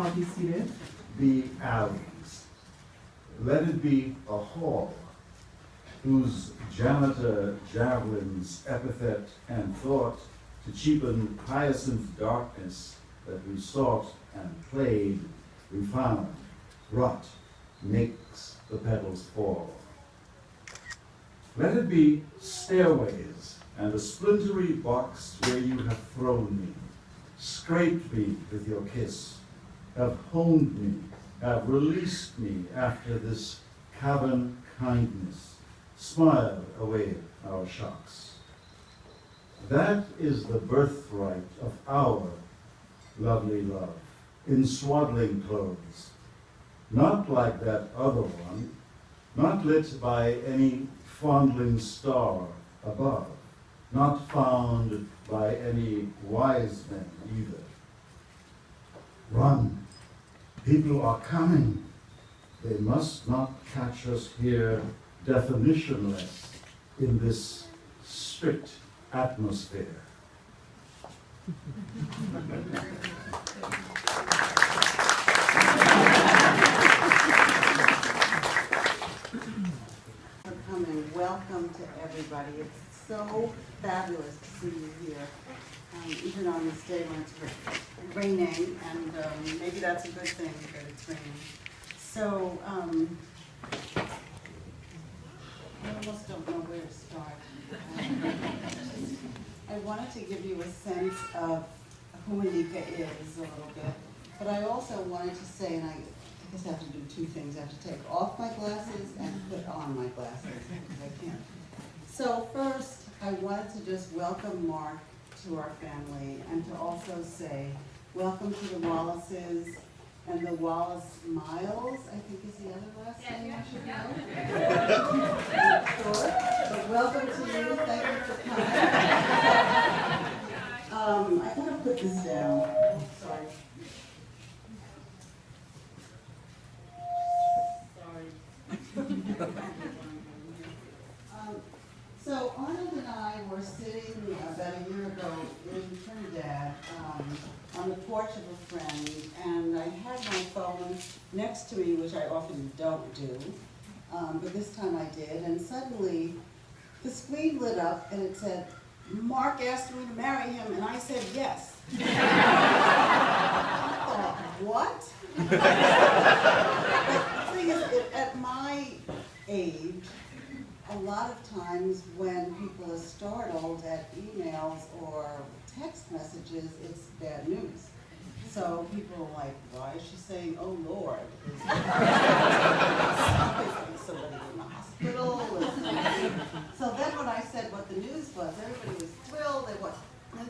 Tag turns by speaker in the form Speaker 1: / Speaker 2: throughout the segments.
Speaker 1: all be seated.
Speaker 2: Be alleys. Let it be a hall whose janitor javelins epithet and thought to cheapen hyacinth darkness that we sought and played, we found. Rot makes the petals fall. Let it be stairways and a splintery box where you have thrown me, scraped me with your kiss, have honed me, have released me after this cavern kindness, smiled away our shocks. That is the birthright of our lovely love, in swaddling clothes, not like that other one, not lit by any fondling star above, not found by any wise men either. Run, people are coming. They must not catch us here definitionless in this strict atmosphere.
Speaker 3: For coming. Welcome to everybody. It's so fabulous to see you here, even on this day when it's raining, and maybe that's a good thing that it's raining. So, I almost don't know where to start. I wanted to give you a sense of who Anikah is a little bit, but I also wanted to say, and I guess I have to do two things. I have to take off my glasses and put on my glasses, because I can't. So first, I wanted to just welcome Mark to our family, and to also say, welcome to the Wallaces, and the Wallace Miles, I think is the other last name I should know. Sure. But welcome to you, thank you for coming. I want to put this down, sorry. So Arnold and I were sitting about a year ago in Trinidad on the porch of a friend, and I had my phone next to me, which I often don't do, but this time I did, and suddenly the screen lit up and it said, Mark asked me to marry him, and I said yes. I thought, what? The thing is, at my age, a lot of times when people are startled at emails or text messages, it's bad news. So people are like, why is she saying, oh Lord? Is somebody in the hospital? So then when I said what the news was, everybody was thrilled.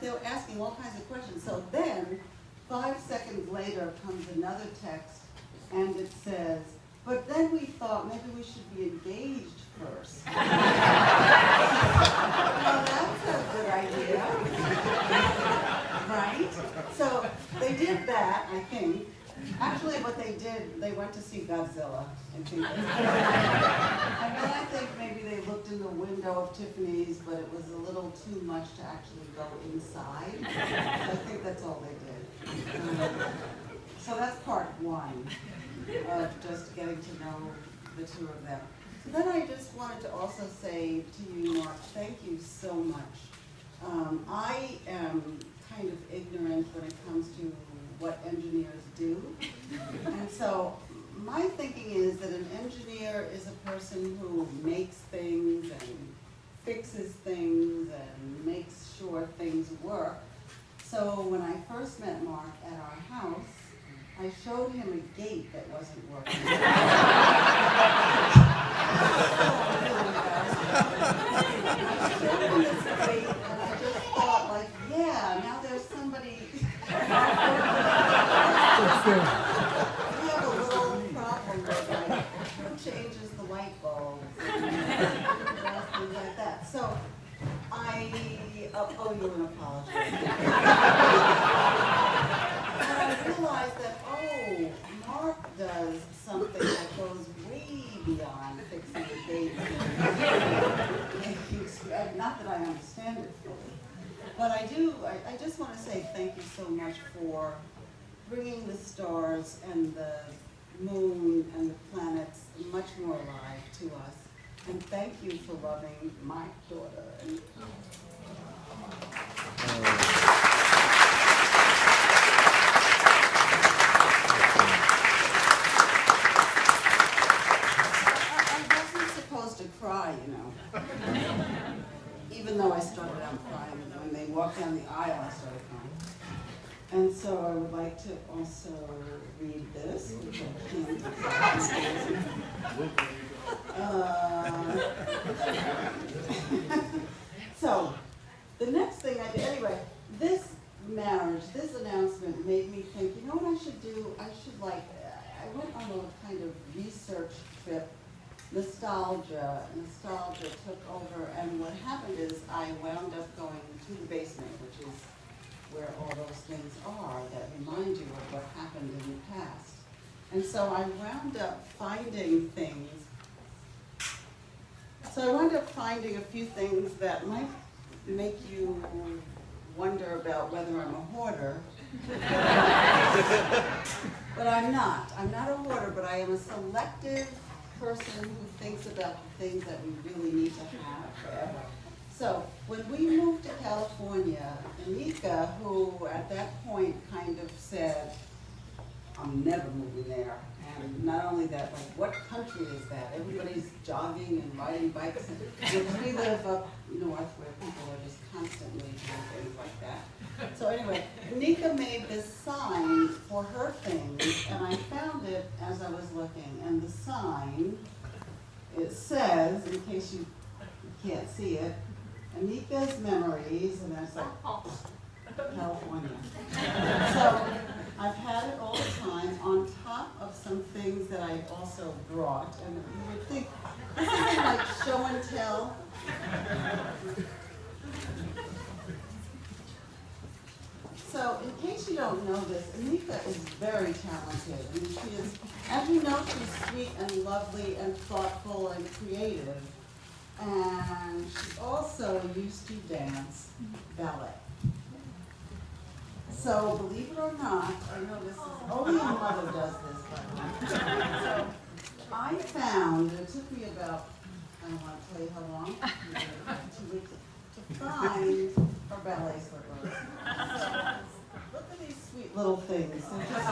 Speaker 3: They were asking all kinds of questions. So then, 5 seconds later comes another text, and it says, but then we thought maybe we should be engaged first. Well, that's a good idea. Right? So they did that, I think. Actually, what they did, they went to see Godzilla. And then I think maybe they looked in the window of Tiffany's, but it was a little too much to actually go inside. So I think that's all they did. So that's part one of just getting to know the two of them. So then I just wanted to also say to you, Mark, thank you so much. I am kind of ignorant when it comes to what engineers do. And so my thinking is that an engineer is a person who makes things and fixes things and makes sure things work. So when I first met Mark at our house, I showed him a gate that wasn't working. I showed him this gate, and I just thought, like, yeah, now there's somebody. We have a little problem with, like, who changes the light bulbs and things like that. So I owe you an apology. And I realized that, oh, Mark does something that goes way beyond fixing the gate. Not that I understand it fully. But I just want to say thank you so much for bringing the stars and the moon and the planets much more alive to us. And thank you for loving my daughter. I wasn't supposed to cry, you know. Even though I started out crying. When they walked down the aisle, I started crying. And so I would like to also read this, which I can't. So, the next thing I did, anyway, this marriage, this announcement made me think, you know what I should do? I went on a kind of research trip. Nostalgia took over, and what happened is I wound up going to the basement, which is where all those things are that remind you of what happened in the past. And so I wound up finding things. So I wound up finding a few things that might make you wonder about whether I'm a hoarder. But I'm not. I'm not a hoarder, but I am a selective person who thinks about the things that we really need to have forever. So when we moved to California, Anikah, who at that point kind of said, I'm never moving there. And not only that, like, what country is that? Everybody's jogging and riding bikes. And we live up north where people are just constantly doing things like that. So anyway, Anikah made this sign for her things, and I found it as I was looking. And the sign, it says, in case you can't see it, Anikah's Memories, and that's like, California. So I've had it all the time on top of some things that I also brought. And you would think, this isn't like show and tell. So in case you don't know this, Anikah is very talented. I mean, she is, as you know, she's sweet and lovely and thoughtful and creative. And she also used to dance ballet. So believe it or not, I know this is, only a mother does this, by the way. So I found, it took me about, I don't want to tell you how long, 2 weeks, to find her ballet slippers. So look at these sweet little things. They're just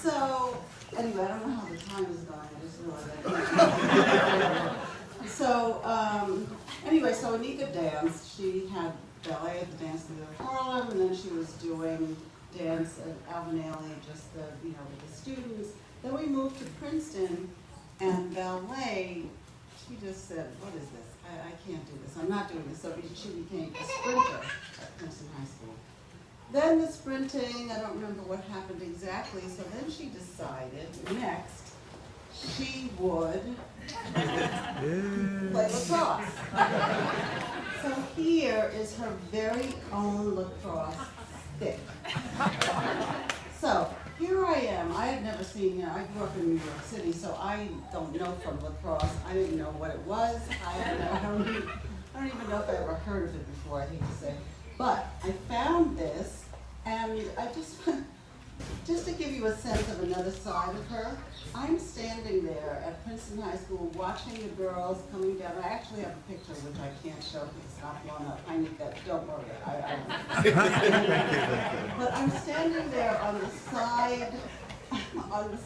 Speaker 3: so, anyway, I don't know how the time is going, I just realized that. So, anyway, so Anikah danced. She had ballet at the Dance Theater of Harlem, and then she was doing dance at Alvin Ailey, just the, with the students. Then we moved to Princeton, and ballet, she just said, what is this? I can't do this, I'm not doing this. So she became a sprinter at Princeton High School. Then the sprinting, I don't remember what happened exactly, so then she decided next she would play lacrosse. So here is her very own lacrosse stick. So here I am. I had never seen, I grew up in New York City, so I don't know from lacrosse. I didn't know what it was. I don't even know if I ever heard of it before, I hate to say. But I found this, and I just to give you a sense of another side of her, I'm standing there at Princeton High School watching the girls coming down. I actually have a picture which I can't show because it's not blown up. I need that, don't worry. But I'm standing there on the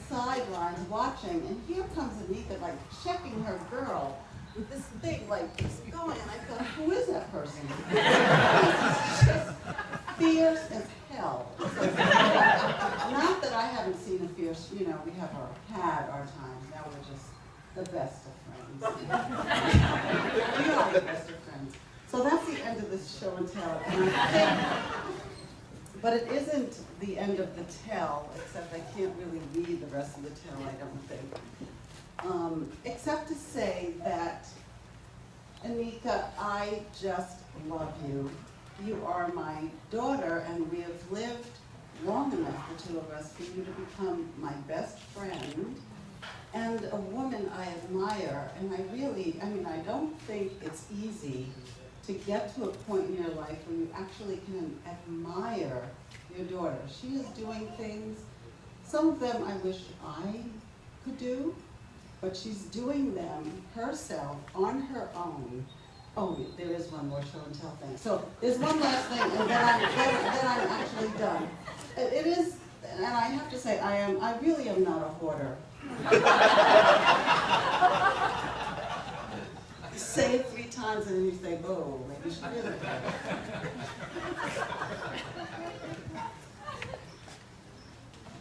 Speaker 3: sidelines watching, and here comes Anikah, like checking her girl with this thing like this going, and I thought, who is that person? This is just fierce as hell. So, not that I haven't seen a fierce, we had our times. Now we're just the best of friends. We are the best of friends. So that's the end of this show and tell. And I think, but it isn't the end of the tell, except I can't really read the rest of the tell, I don't think. Except to say that, Anikah, I just love you. You are my daughter, and we have lived long enough, the two of us, for you to become my best friend and a woman I admire, and I don't think it's easy to get to a point in your life where you actually can admire your daughter. She is doing things, some of them I wish I could do, but she's doing them herself on her own. Oh, there is one more show and tell thing. So there's one last thing, and then I'm actually done. It is, and I have to say, I really am not a hoarder. Say it 3 times and then you think, oh, maybe she did it.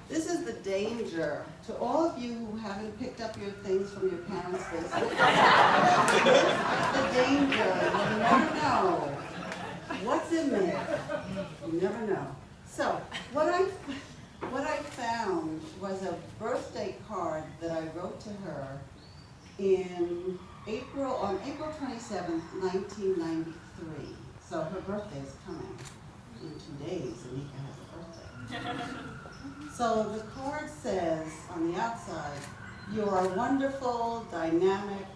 Speaker 3: This is the danger to all of you who haven't picked up your things from your parents' basement. This is the danger. You never know what's in there. You never know. So what I found was a birthday card that I wrote to her on April 27th, 1993. So her birthday is coming in 2 days. Anika has a birthday. So the card says on the outside, "You are wonderful, dynamic,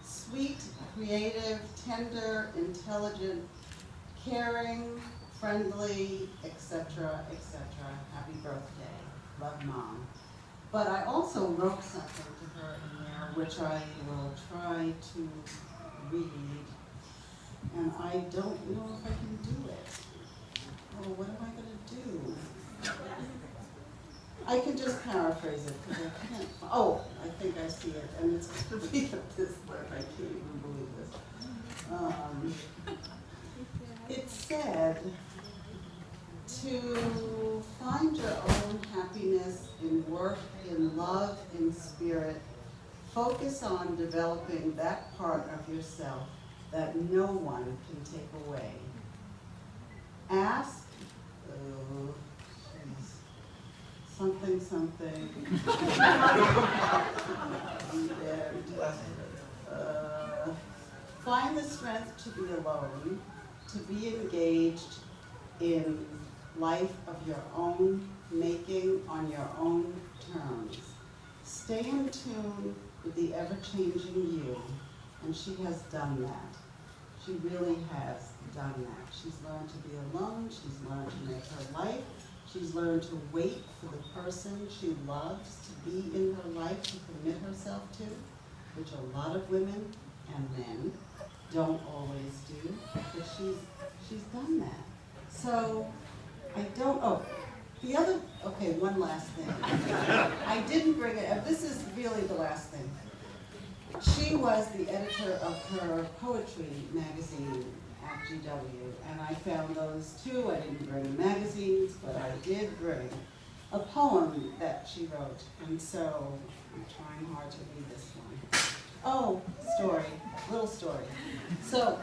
Speaker 3: sweet, creative, tender, intelligent, caring, friendly, etc., etc. Happy birthday. Love, Mom." But I also wrote something to her in there, which I will try to read. And I don't know if I can do it. Oh, what am I going to do? I can just paraphrase it, because I can't. Oh, I think I see it, and it's going to be at this work. I can't even believe this. It said, to find your own happiness in work, in love, in spirit, focus on developing that part of yourself that no one can take away. Ask, something. Find the strength to be alone, to be engaged in life of your own making on your own terms. Stay in tune with the ever-changing you, and she has done that. She really has done that. She's learned to be alone, she's learned to make her life, she's learned to wait for the person she loves to be in her life, to commit herself to, which a lot of women and men don't always do, but she's done that. So, one last thing. I didn't bring it, this is really the last thing. She was the editor of her poetry magazine at GW, and I found those too. I didn't bring magazines, but I did bring a poem that she wrote, and so I'm trying hard to read this one. Oh, little story. So,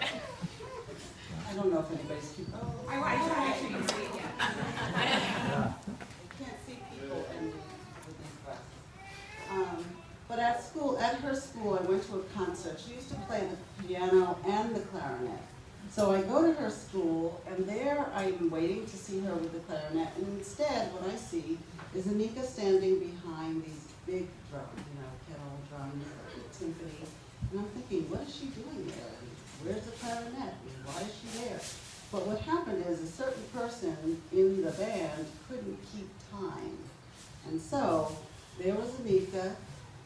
Speaker 3: I don't know if anybody's keeping. Oh,
Speaker 1: I want to make sure you see it yet.
Speaker 3: I can't see people with these glasses. But at her school, I went to a concert. She used to play the piano and the clarinet. So I go to her school, and there I'm waiting to see her with the clarinet, and instead what I see is Anika standing behind these big drums, kettle drums, timpani, and I'm thinking, what is she doing there? Where's the clarinet? Why is she there? But what happened is a certain person in the band couldn't keep time. And so there was Anika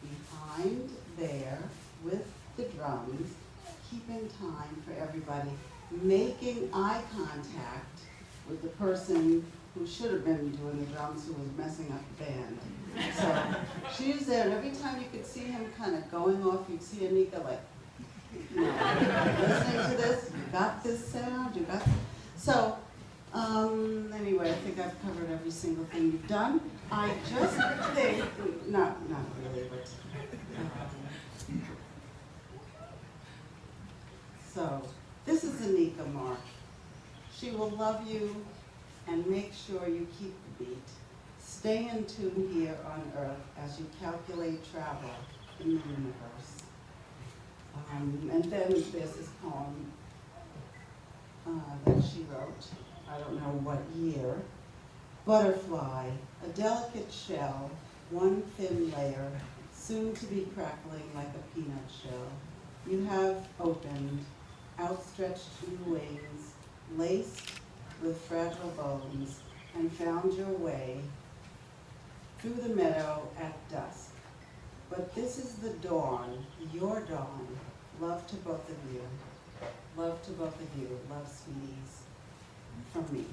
Speaker 3: behind there with the drums, keeping time for everybody, making eye contact with the person who should have been doing the drums, who was messing up the band. So she was there, and every time you could see him kind of going off, you'd see Anika like, listening to this, you got this sound, you got this. So, anyway, I think I've covered every single thing you've done. I just think, not really, but, so, this is Anika Mark. She will love you and make sure you keep the beat. Stay in tune here on Earth as you calculate travel in the universe. And then there's this poem that she wrote, I don't know what year. Butterfly, a delicate shell, one thin layer, soon to be crackling like a peanut shell. You have opened, outstretched new wings, laced with fragile bones, and found your way through the meadow at dusk. But this is the dawn, your dawn. Love to both of you. Love to both of you. Love, sweeties. From me.